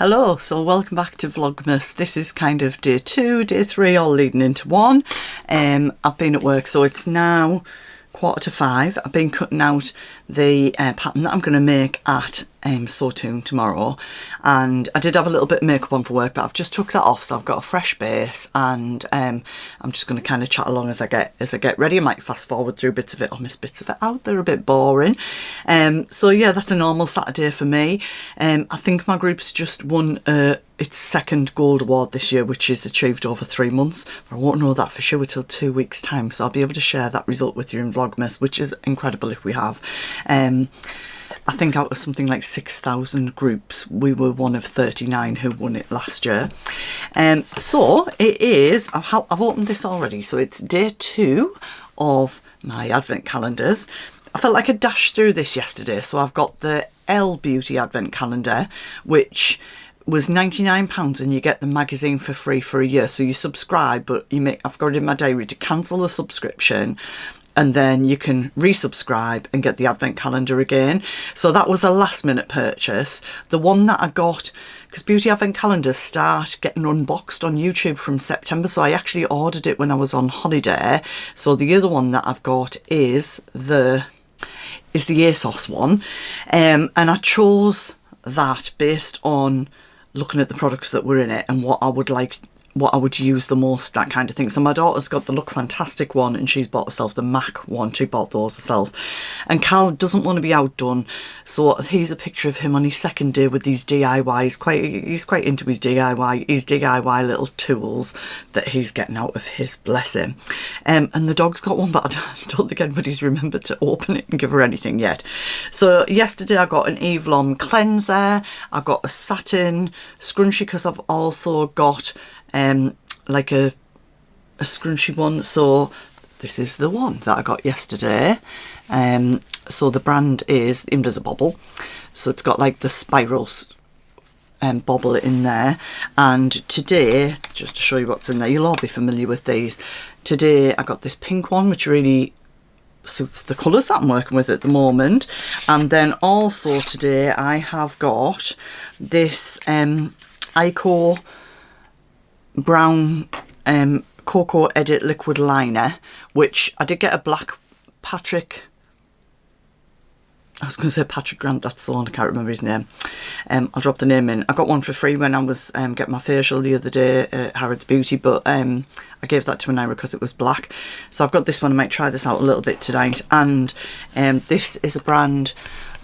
Hello, so welcome back to Vlogmas. This is kind of day 2, day 3, all leading into 1. I've been at work, so it's now 4:45. I've been cutting out the pattern that I'm going to make at Sew Toon tomorrow, and I did have a little bit of makeup on for work, but I've just took that off, so I've got a fresh base, and I'm just going to kind of chat along as I get ready. I might fast forward through bits of it or miss bits of it out. They're a bit boring. So yeah, that's a normal Saturday for me. I think my group's just won its second gold award this year, which is achieved over 3 months. I won't know that for sure till 2 weeks time, so I'll be able to share that result with you in Vlogmas, which is incredible if we have. I think out of something like 6,000 groups, we were one of 39 who won it last year. So it is, I've opened this already, so it's day 2 of my advent calendars. I felt like I dashed through this yesterday, so I've got the Elle Beauty advent calendar, which was £99, and you get the magazine for free for a year. So you subscribe, but I've got it in my diary to cancel the subscription, and then you can resubscribe and get the advent calendar again. So that was a last minute purchase. The one that I got, because beauty advent calendars start getting unboxed on YouTube from September, so I actually ordered it when I was on holiday. So the other one that I've got is the ASOS one, and I chose that based on looking at the products that were in it and what I would use the most, that kind of thing. So my daughter's got the Look Fantastic one, and she's bought herself the MAC one. She bought those herself. And Cal doesn't want to be outdone, so here's a picture of him on his second day with these DIYs. He's quite into his DIY little tools that he's getting out of his, bless him. And the dog's got one, but I don't think anybody's remembered to open it and give her anything yet. So yesterday I got an Eve Lom cleanser. I got a satin scrunchie, because I've also got like a scrunchy one. So this is the one that I got yesterday. So the brand is Invisible, so it's got like the spirals bobble in there. And today, just to show you what's in there, you'll all be familiar with these. Today I got this pink one, which really suits the colours that I'm working with at the moment. And then also today I have got this Ico brown Cocoa Edit liquid liner, which I did get a black Patrick, I was going to say Patrick Grant, that's the one, I can't remember his name. I'll drop the name in. I got one for free when I was getting my facial the other day at Harrods Beauty, but I gave that to an Ira because it was black. So I've got this one. I might try this out a little bit tonight. And this is a brand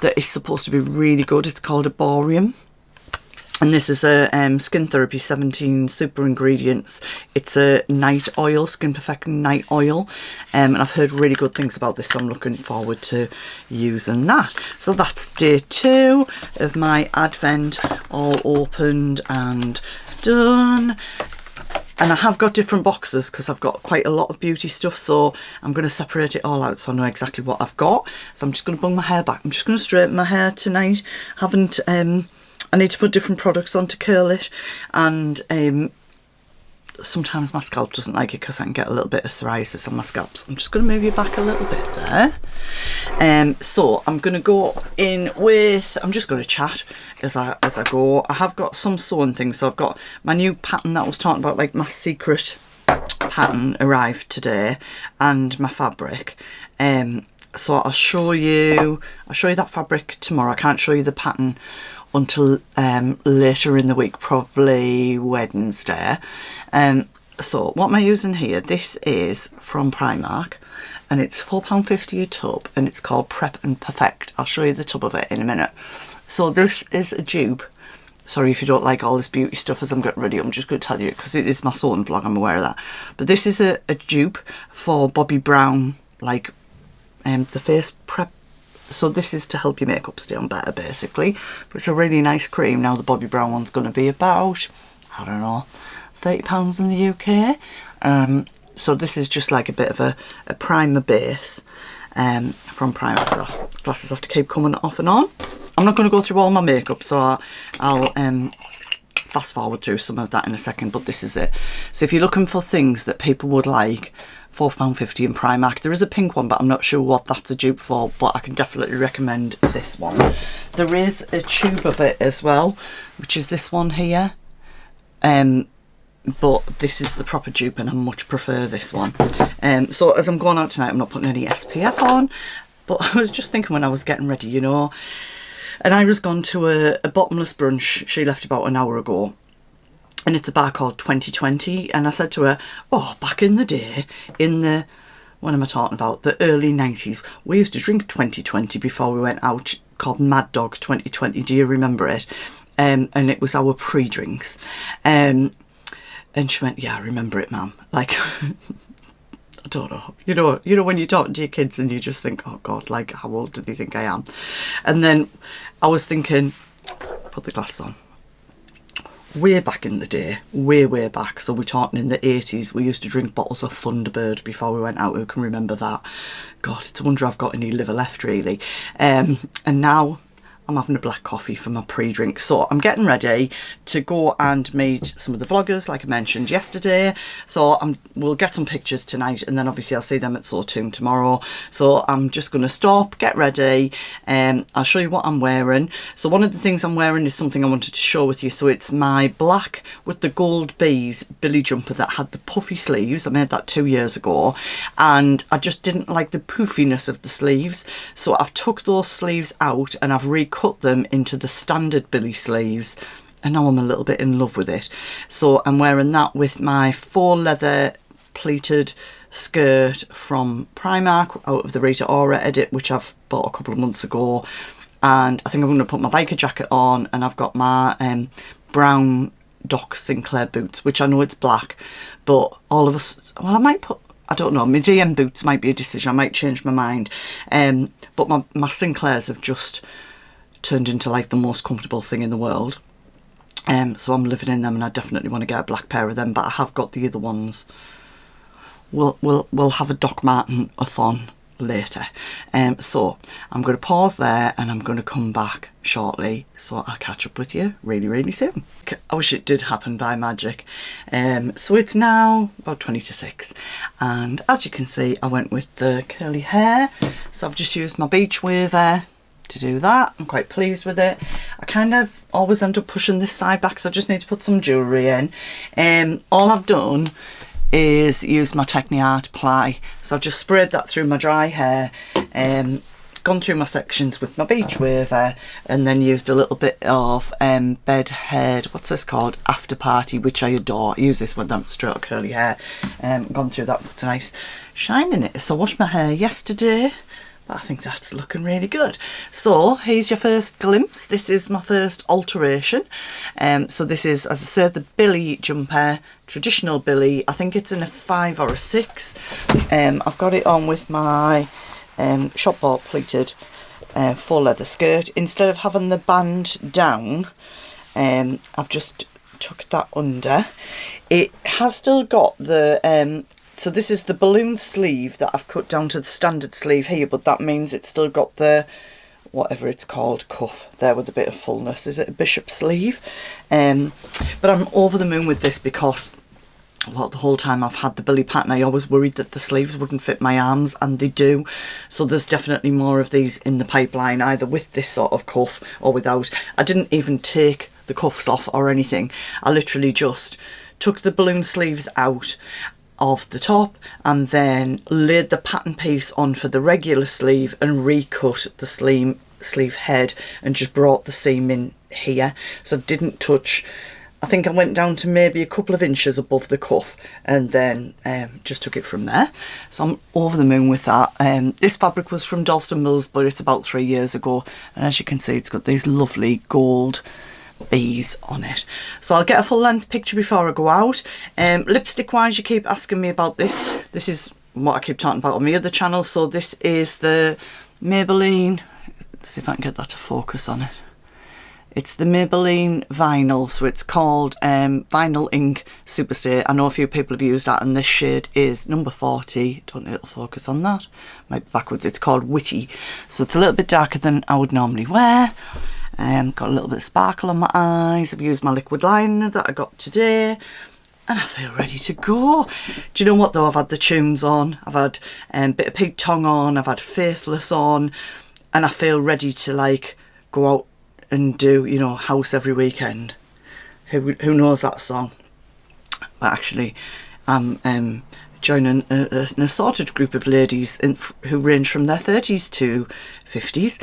that is supposed to be really good. It's called Arborium. And this is a Skin Therapy 17 super ingredients. It's a night oil, Skin Perfecting night oil. And I've heard really good things about this, so I'm looking forward to using that. So that's day 2 of my advent, all opened and done. And I have got different boxes because I've got quite a lot of beauty stuff, so I'm going to separate it all out so I know exactly what I've got. So I'm just going to bung my hair back. I'm just going to straighten my hair tonight. I need to put different products on to curl it, and sometimes my scalp doesn't like it because I can get a little bit of psoriasis on my scalp. So I'm just going to move you back a little bit there. So I'm going to go in with, I'm just going to chat as I go. I have got some sewing things, so I've got my new pattern that I was talking about, like my secret pattern, arrived today, and my fabric. So I'll show you that fabric tomorrow. I can't show you the pattern until later in the week, probably Wednesday. So what am I using here? This is from Primark, and it's £4.50 a tub, and it's called Prep and Perfect. I'll show you the tub of it in a minute. So this is a dupe. Sorry if you don't like all this beauty stuff as I'm getting ready, I'm just going to tell you because it is my sewing vlog, I'm aware of that. But this is a dupe for Bobbi Brown, like the face prep. So this is to help your makeup stay on better, basically. But it's a really nice cream. Now the Bobbi Brown one's going to be about, I don't know, £30 in the UK. So this is just like a bit of a primer base from Primark. So glasses have to keep coming off and on. I'm not going to go through all my makeup, so I'll fast forward through some of that in a second, but this is it. So if you're looking for things that people would like £4.50 in Primark. There is a pink one, but I'm not sure what that's a dupe for, but I can definitely recommend this one. There is a tube of it as well, which is this one here. But this is the proper dupe and I much prefer this one. So as I'm going out tonight, I'm not putting any SPF on, but I was just thinking when I was getting ready, you know, and Ira's gone to a bottomless brunch she left about an hour ago, and it's a bar called 2020, and I said to her, oh, back in the day, in the, what am I talking about, the early 90s, we used to drink 2020 before we went out, called Mad Dog 2020, do you remember it? And it was our pre-drinks. And she went, yeah, I remember it, ma'am. Like, I don't know. You know when you talk to your kids and you just think, oh God, like, how old do they think I am? And then I was thinking, put the glasses on. Way back in the day, way back. So we're talking in the 80s, we used to drink bottles of Thunderbird before we went out. Who can remember that? God, it's a wonder I've got any liver left, really. And now I'm having a black coffee for my pre-drink. So I'm getting ready to go and meet some of the vloggers, like I mentioned yesterday. So we'll get some pictures tonight, and then obviously I'll see them at Sew Toon tomorrow. So I'm just going to stop, get ready, and I'll show you what I'm wearing. So one of the things I'm wearing is something I wanted to show with you. So it's my black with the gold bees billy jumper that had the puffy sleeves. I made that 2 years ago, and I just didn't like the poofiness of the sleeves. So I've took those sleeves out and I've recut them into the standard billy sleeves, and now I'm a little bit in love with it. So I'm wearing that with my faux leather pleated skirt from Primark out of the Rita Ora edit, which I've bought a couple of months ago. And I think I'm going to put my biker jacket on, and I've got my brown Doc Sinclair boots, which I know it's black, but all of us, well, I might put, I don't know, my DM boots might be a decision, I might change my mind. But my Sinclairs have just turned into like the most comfortable thing in the world. So I'm living in them, and I definitely want to get a black pair of them, but I have got the other ones. We'll have a Doc Marten-a-thon later. So I'm going to pause there, and I'm going to come back shortly, so I'll catch up with you really soon. I wish it did happen by magic. So it's now about 20 to 6, and as you can see, I went with the curly hair. So I've just used my beach waver to do that. I'm quite pleased with it. I kind of always end up pushing this side back, so I just need to put some jewellery in. All I've done is use my Techniart ply, so I've just sprayed that through my dry hair, gone through my sections with my beach waver, and then used a little bit of bedhead, what's this called, After Party, which I adore. I use this when I'm straight up curly hair. Gone through that, put a nice shine in it. So I washed my hair yesterday, but I think that's looking really good. So here's your first glimpse. This is my first alteration. So this is, as I said, the billy jumper, traditional billy. I think it's in a 5 or a 6. I've got it on with my shop bought pleated faux leather skirt. Instead of having the band down, I've just tucked that under. It has still got the so this is the balloon sleeve that I've cut down to the standard sleeve here, but that means it's still got the, whatever it's called, cuff there with a bit of fullness. Is it a bishop sleeve? But I'm over the moon with this because, well, the whole time I've had the billy pattern, I always worried that the sleeves wouldn't fit my arms, and they do. So there's definitely more of these in the pipeline, either with this sort of cuff or without. I didn't even take the cuffs off or anything. I literally just took the balloon sleeves out of the top and then laid the pattern piece on for the regular sleeve and recut the sleeve head and just brought the seam in here. So I didn't touch, I think I went down to maybe a couple of inches above the cuff, and then just took it from there. So I'm over the moon with that. This fabric was from Dalston Mills, but it's about 3 years ago, and as you can see, it's got these lovely gold bees on it. So I'll get a full length picture before I go out. Lipstick wise, you keep asking me about this. This is what I keep talking about on my other channel. So this is the Maybelline, let's see if I can get that to focus on it. It's the Maybelline Vinyl, so it's called Vinyl Ink Superstay. I know a few people have used that, and this shade is number 40. Don't know if it'll focus on that. Might be backwards. It's called Witty. So it's a little bit darker than I would normally wear. Got a little bit of sparkle on my eyes. I've used my liquid liner that I got today. and I feel ready to go. Do you know what though? I've had the tunes on, I've had a bit of Pig Tongue on, I've had Faithless on, and I feel ready to like go out and do, you know, House every weekend. Who knows that song? But actually I'm joining an assorted group of ladies who range from their 30s to 50s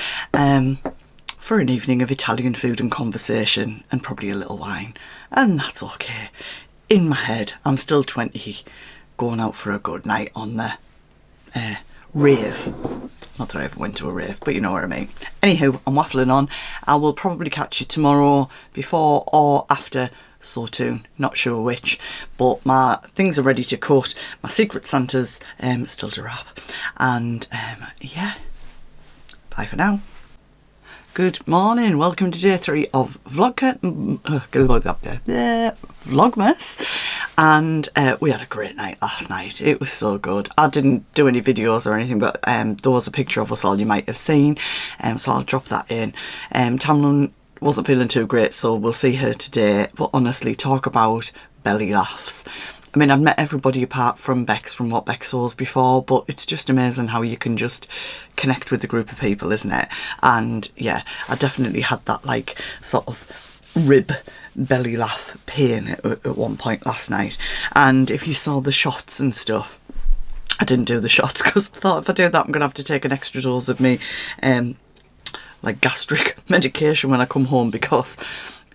for an evening of Italian food and conversation and probably a little wine, and that's okay. In my head I'm still 20, going out for a good night on the rave. Not that I ever went to a rave, but you know what I mean. Anywho, I'm waffling on. I will probably catch you tomorrow before or after Sew Toon, not sure which, but my things are ready to cut. My Secret Santa's still to wrap, and yeah, bye for now. Good morning, welcome to day 3 of Vlogmas, and we had a great night last night. It was so good. I didn't do any videos or anything, but there was a picture of us all you might have seen, so I'll drop that in. Tamlin wasn't feeling too great, so we'll see her today, but honestly, talk about belly laughs. I mean, I've met everybody apart from Bex, from what Bex saws before, but it's just amazing how you can just connect with a group of people, isn't it? And yeah, I definitely had that like sort of rib belly laugh pain at one point last night. And if you saw the shots and stuff, I didn't do the shots because I thought if I do that I'm going to have to take an extra dose of me like gastric medication when I come home, because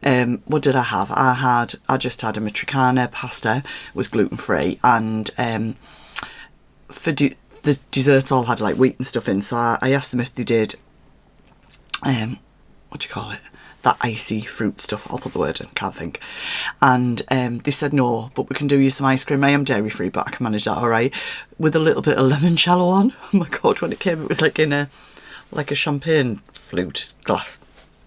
what did I have? I just had a matricana pasta with gluten-free, and for the desserts all had like wheat and stuff in, so I asked them if they did what do you call it, that icy fruit stuff. I'll put the word in, can't think. And they said no, but we can do you some ice cream. I am dairy free, but I can manage that alright, with a little bit of limoncello on. Oh my god, when it came it was like in a champagne flute glass.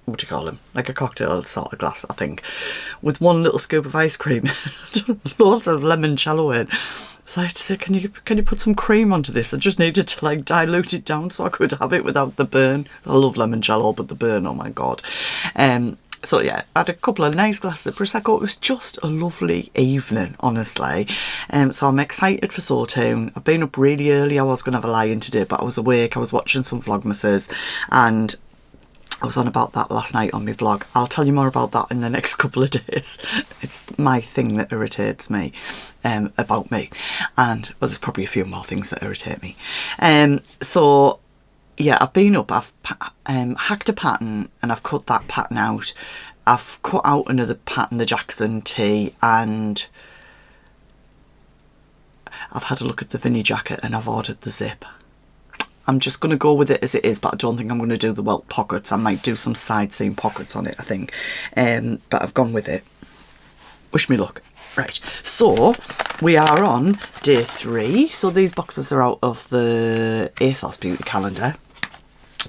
What do you call them? Like a cocktail sort of glass, I think, with one little scoop of ice cream, loads of limoncello in. So I had to say, can you put some cream onto this? I just needed to like dilute it down so I could have it without the burn. I love limoncello, but the burn, oh my god. So yeah, I had a couple of nice glasses of Prosecco. It was just a lovely evening, honestly. So I'm excited for Sew Toon. I've been up really early. I was going to have a lie-in today, but I was awake. I was watching some Vlogmases, and I was on about that last night on my vlog. I'll tell you more about that in the next couple of days. It's my thing that irritates me about me. And, well, there's probably a few more things that irritate me. So, yeah, I've been up. I've hacked a pattern and I've cut that pattern out. I've cut out another pattern, the Jackson tee, and I've had a look at the Vinnie jacket and I've ordered the zip. I'm just going to go with it as it is, but I don't think I'm going to do the welt pockets. I might do some side seam pockets on it, I think. But I've gone with it. Wish me luck. Right, so we are on day 3. So these boxes are out of the ASOS Beauty calendar.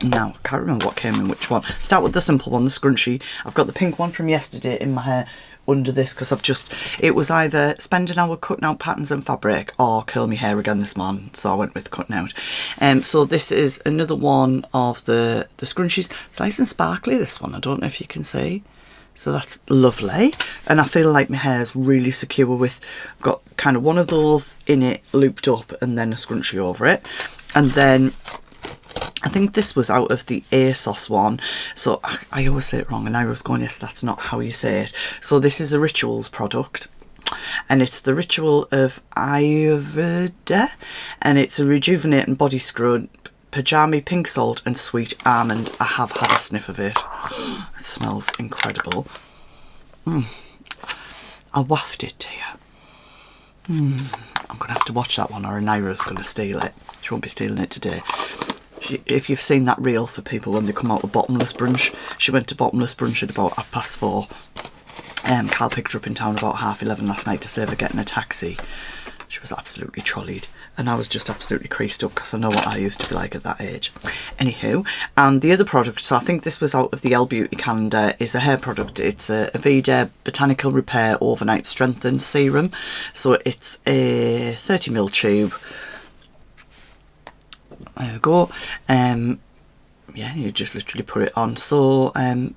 Now, I can't remember what came in which one. Start with the simple one, the scrunchie. I've got the pink one from yesterday in my hair under this, because it was either spend an hour cutting out patterns and fabric or curl my hair again this morning, so I went with cutting out. So this is another one of the scrunchies. It's nice and sparkly, this one. I don't know if you can see. So that's lovely, and I feel like my hair is really secure with, I've got kind of one of those in it looped up and then a scrunchie over it. And then I think this was out of the ASOS one, so I always say it wrong, and I was going, yes, that's not how you say it. So this is a Rituals product, and it's the Ritual of Ayurveda, and it's a rejuvenating body scrub, pajami, pink salt and sweet almond. I have had a sniff of it. It smells incredible. I'll waft it to you. I'm going to have to watch that one, or Naira's going to steal it. She won't be stealing it today. If you've seen that reel for people when they come out with bottomless brunch, she went to bottomless brunch at about 4:30. Carl picked her up in town about 11:30 last night to save her getting a taxi. She was absolutely trolleyed, and I was just absolutely creased up because I know what I used to be like at that age. Anywho, and the other product, so I think this was out of the L Beauty calendar, is a hair product. It's a Aveda Botanical Repair Overnight Strengthen Serum. So it's a 30ml tube. There we go. yeah, you just literally put it on. So I'm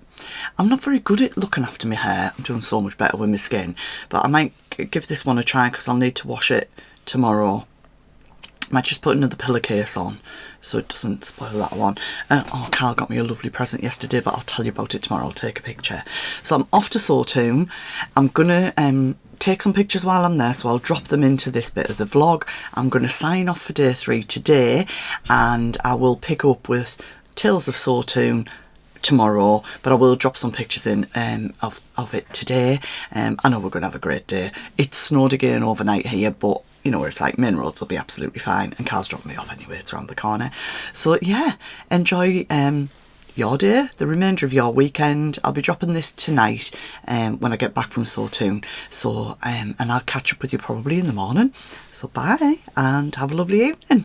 not very good at looking after my hair. I'm doing so much better with my skin, but I might give this one a try because I'll need to wash it tomorrow. I might just put another pillowcase on so it doesn't spoil that one. Oh, Carl got me a lovely present yesterday, but I'll tell you about it tomorrow. I'll take a picture. So I'm off to Sew Toon. I'm gonna take some pictures while I'm there, so I'll drop them into this bit of the vlog. I'm going to sign off for day 3 today, and I will pick up with Tales of Sew Toon tomorrow, but I will drop some pictures in of it today. I know we're going to have a great day. It snowed again overnight here, but you know where it's like, main roads will be absolutely fine, and Carl's dropping me off anyway, it's around the corner. So yeah, enjoy your day, the remainder of your weekend. I'll be dropping this tonight when I get back from Sew Toon. So and I'll catch up with you probably in the morning. So bye, and have a lovely evening.